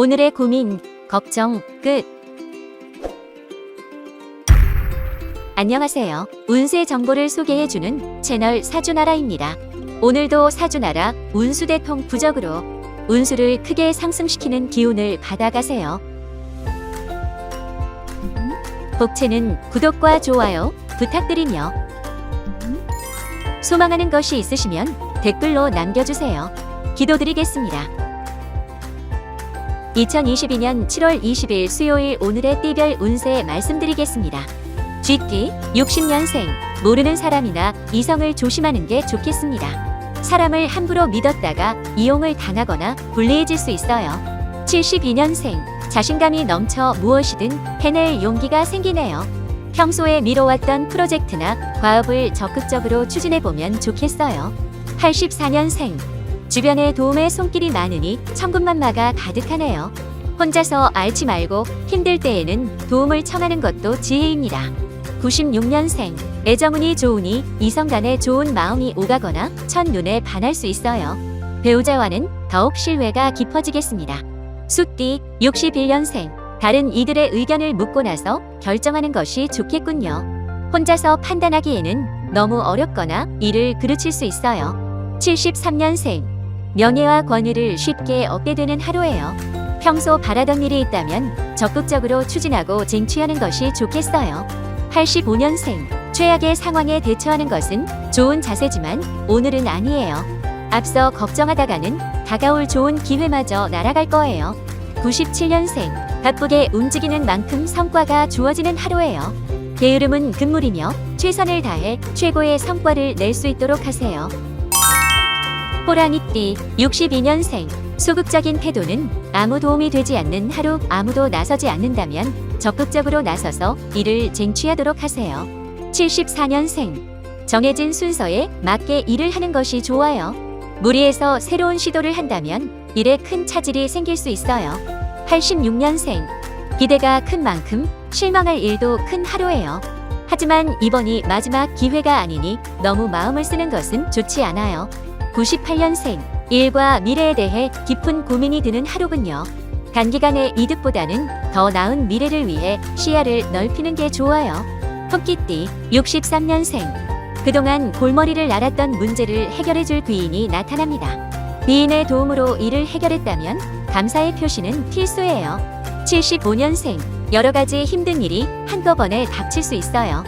오늘의 고민, 걱정 끝. 안녕하세요. 운세 정보를 소개해주는 채널 사주나라입니다. 오늘도 사주나라 운수대통 부적으로 운수를 크게 상승시키는 기운을 받아가세요. 복채는 구독과 좋아요 부탁드리며 소망하는 것이 있으시면 댓글로 남겨주세요. 기도드리겠습니다. 2022년 7월 20일 수요일 오늘의 띠별 운세 말씀드리겠습니다. 쥐띠 60년생, 모르는 사람이나 이성을 조심하는 게 좋겠습니다. 사람을 함부로 믿었다가 이용을 당하거나 불리해질 수 있어요. 72년생, 자신감이 넘쳐 무엇이든 해낼 용기가 생기네요. 평소에 미뤄왔던 프로젝트나 과업을 적극적으로 추진해보면 좋겠어요. 84년생, 주변에 도움의 손길이 많으니 천군만마가 가득하네요. 혼자서 앓지 말고 힘들 때에는 도움을 청하는 것도 지혜입니다. 96년생, 애정운이 좋으니 이성 간에 좋은 마음이 오가거나 첫눈에 반할 수 있어요. 배우자와는 더욱 신뢰가 깊어지겠습니다. 숫띠 61년생, 다른 이들의 의견을 묻고 나서 결정하는 것이 좋겠군요. 혼자서 판단하기에는 너무 어렵거나 일을 그르칠 수 있어요. 73년생, 명예와 권위를 쉽게 얻게 되는 하루예요. 평소 바라던 일이 있다면 적극적으로 추진하고 쟁취하는 것이 좋겠어요. 85년생, 최악의 상황에 대처하는 것은 좋은 자세지만 오늘은 아니에요. 앞서 걱정하다가는 다가올 좋은 기회마저 날아갈 거예요. 97년생, 바쁘게 움직이는 만큼 성과가 주어지는 하루예요. 게으름은 금물이며 최선을 다해 최고의 성과를 낼 수 있도록 하세요. 호랑이띠 62년생, 소극적인 태도는 아무 도움이 되지 않는 하루. 아무도 나서지 않는다면 적극적으로 나서서 일을 쟁취하도록 하세요. 74년생, 정해진 순서에 맞게 일을 하는 것이 좋아요. 무리해서 새로운 시도를 한다면 일에 큰 차질이 생길 수 있어요. 86년생, 기대가 큰 만큼 실망할 일도 큰 하루예요. 하지만 이번이 마지막 기회가 아니니 너무 마음을 쓰는 것은 좋지 않아요. 98년생, 일과 미래에 대해 깊은 고민이 드는 하루군요. 단기간의 이득보다는 더 나은 미래를 위해 시야를 넓히는 게 좋아요. 토끼띠 63년생, 그동안 골머리를 앓았던 문제를 해결해줄 귀인이 나타납니다. 귀인의 도움으로 일을 해결했다면 감사의 표시는 필수예요. 75년생, 여러 가지 힘든 일이 한꺼번에 닥칠 수 있어요.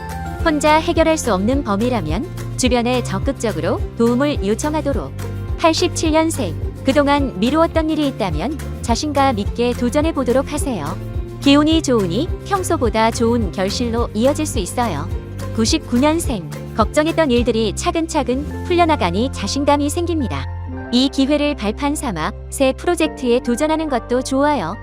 혼자 해결할 수 없는 범위라면 주변에 적극적으로 도움을 요청하도록. 87년생, 그동안 미루었던 일이 있다면 자신감 있게 도전해 보도록 하세요. 기운이 좋으니 평소보다 좋은 결실로 이어질 수 있어요. 99년생, 걱정했던 일들이 차근차근 풀려나가니 자신감이 생깁니다. 이 기회를 발판 삼아 새 프로젝트에 도전하는 것도 좋아요.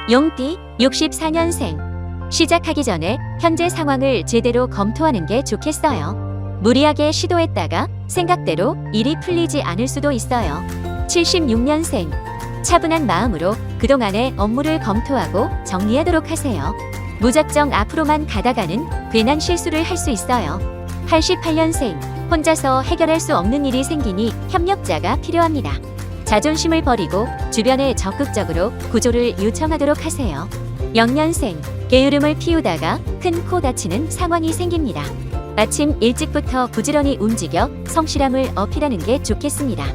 용띠 64년생, 시작하기 전에 현재 상황을 제대로 검토하는 게 좋겠어요. 무리하게 시도했다가 생각대로 일이 풀리지 않을 수도 있어요. 76년생, 차분한 마음으로 그동안의 업무를 검토하고 정리하도록 하세요. 무작정 앞으로만 가다가는 괜한 실수를 할 수 있어요. 88년생, 혼자서 해결할 수 없는 일이 생기니 협력자가 필요합니다. 자존심을 버리고 주변에 적극적으로 구조를 요청하도록 하세요. 0년생, 게으름을 피우다가 큰 코 다치는 상황이 생깁니다. 아침 일찍부터 부지런히 움직여 성실함을 어필하는 게 좋겠습니다.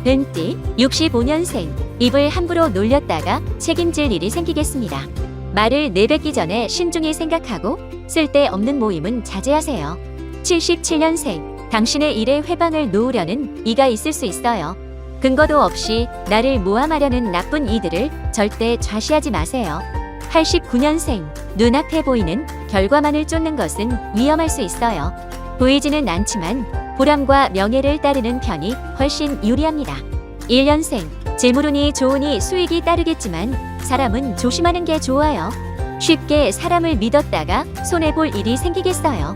뱀띠 65년생, 입을 함부로 놀렸다가 책임질 일이 생기겠습니다. 말을 내뱉기 전에 신중히 생각하고 쓸데없는 모임은 자제하세요. 77년생, 당신의 일에 회방을 놓으려는 이가 있을 수 있어요. 근거도 없이 나를 모함하려는 나쁜 이들을 절대 좌시하지 마세요. 89년생, 눈앞에 보이는 결과만을 쫓는 것은 위험할 수 있어요. 보이지는 않지만 보람과 명예를 따르는 편이 훨씬 유리합니다. 1년생, 재물운이 좋으니 수익이 따르겠지만 사람은 조심하는 게 좋아요. 쉽게 사람을 믿었다가 손해볼 일이 생기겠어요.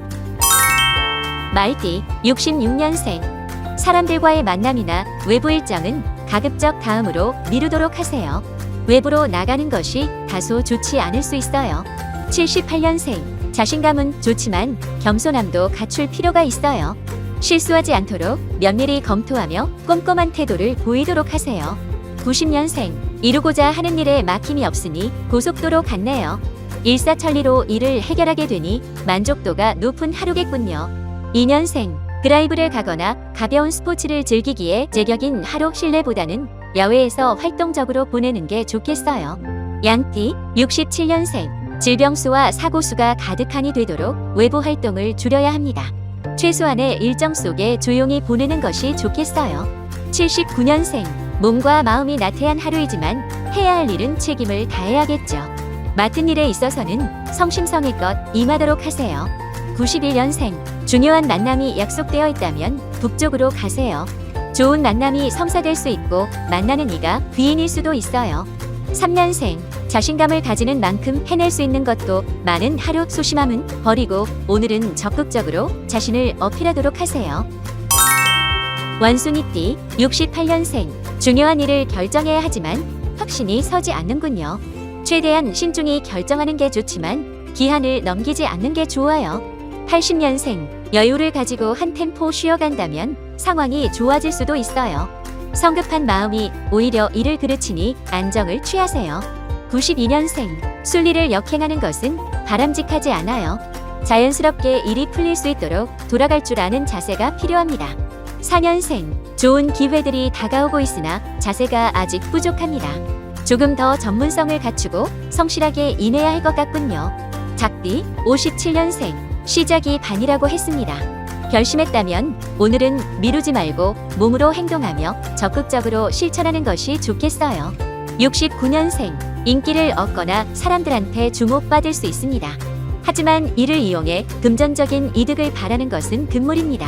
말띠 66년생, 사람들과의 만남이나 외부 일정은 가급적 다음으로 미루도록 하세요. 외부로 나가는 것이 다소 좋지 않을 수 있어요. 78년생, 자신감은 좋지만 겸손함도 갖출 필요가 있어요. 실수하지 않도록 면밀히 검토하며 꼼꼼한 태도를 보이도록 하세요. 90년생, 이루고자 하는 일에 막힘이 없으니 고속도로 같네요. 일사천리로 일을 해결하게 되니 만족도가 높은 하루겠군요. 2년생, 드라이브를 가거나 가벼운 스포츠를 즐기기에 제격인 하루 실내보다는 야외에서 활동적으로 보내는 게 좋겠어요. 양띠, 67년생, 질병수와 사고수가 가득하니 되도록 외부 활동을 줄여야 합니다. 최소한의 일정 속에 조용히 보내는 것이 좋겠어요. 79년생, 몸과 마음이 나태한 하루이지만 해야 할 일은 책임을 다해야겠죠. 맡은 일에 있어서는 성심성의껏 임하도록 하세요. 91년생, 중요한 만남이 약속되어 있다면 북쪽으로 가세요. 좋은 만남이 성사될 수 있고 만나는 이가 귀인일 수도 있어요. 3년생, 자신감을 가지는 만큼 해낼 수 있는 것도 많은 하루. 소심함은 버리고 오늘은 적극적으로 자신을 어필하도록 하세요. 원숭이띠, 68년생, 중요한 일을 결정해야 하지만 확신이 서지 않는군요. 최대한 신중히 결정하는 게 좋지만 기한을 넘기지 않는 게 좋아요. 80년생, 여유를 가지고 한 템포 쉬어간다면 상황이 좋아질 수도 있어요. 성급한 마음이 오히려 일을 그르치니 안정을 취하세요. 92년생, 순리를 역행하는 것은 바람직하지 않아요. 자연스럽게 일이 풀릴 수 있도록 돌아갈 줄 아는 자세가 필요합니다. 4년생, 좋은 기회들이 다가오고 있으나 자세가 아직 부족합니다. 조금 더 전문성을 갖추고 성실하게 임해야 할 것 같군요. 작띠, 57년생, 시작이 반이라고 했습니다. 결심했다면 오늘은 미루지 말고 몸으로 행동하며 적극적으로 실천하는 것이 좋겠어요. 69년생, 인기를 얻거나 사람들한테 주목받을 수 있습니다. 하지만 이를 이용해 금전적인 이득을 바라는 것은 금물입니다.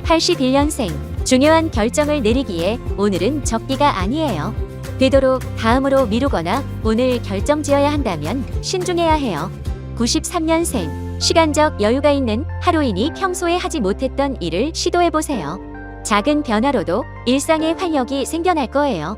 81년생, 중요한 결정을 내리기에 오늘은 적기가 아니에요. 되도록 다음으로 미루거나 오늘 결정지어야 한다면 신중해야 해요. 93년생, 시간적 여유가 있는 하루이니 평소에 하지 못했던 일을 시도해보세요. 작은 변화로도 일상의 활력이 생겨날 거예요.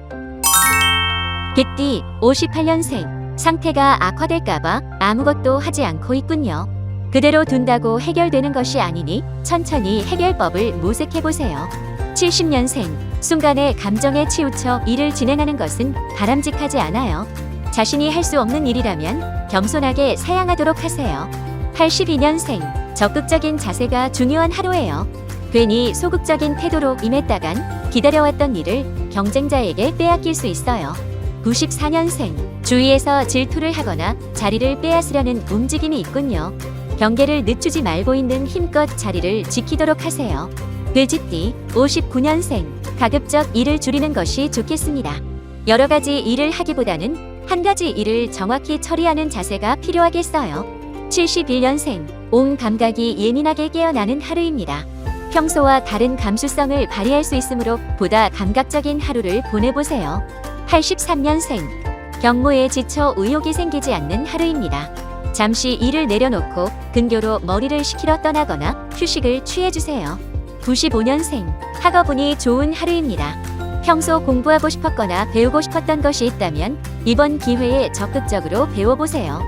개띠, 58년생, 상태가 악화될까봐 아무것도 하지 않고 있군요. 그대로 둔다고 해결되는 것이 아니니 천천히 해결법을 모색해보세요. 70년생, 순간의 감정에 치우쳐 일을 진행하는 것은 바람직하지 않아요. 자신이 할 수 없는 일이라면 겸손하게 사양하도록 하세요. 82년생, 적극적인 자세가 중요한 하루예요. 괜히 소극적인 태도로 임했다간 기다려왔던 일을 경쟁자에게 빼앗길 수 있어요. 94년생, 주위에서 질투를 하거나 자리를 빼앗으려는 움직임이 있군요. 경계를 늦추지 말고 있는 힘껏 자리를 지키도록 하세요. 돼지띠, 59년생, 가급적 일을 줄이는 것이 좋겠습니다. 여러 가지 일을 하기보다는 한 가지 일을 정확히 처리하는 자세가 필요하겠어요. 71년생, 온 감각이 예민하게 깨어나는 하루입니다. 평소와 다른 감수성을 발휘할 수 있으므로 보다 감각적인 하루를 보내보세요. 83년생, 경무에 지쳐 의욕이 생기지 않는 하루입니다. 잠시 일을 내려놓고 근교로 머리를 식히러 떠나거나 휴식을 취해주세요. 95년생, 학업운이 좋은 하루입니다. 평소 공부하고 싶었거나 배우고 싶었던 것이 있다면 이번 기회에 적극적으로 배워보세요.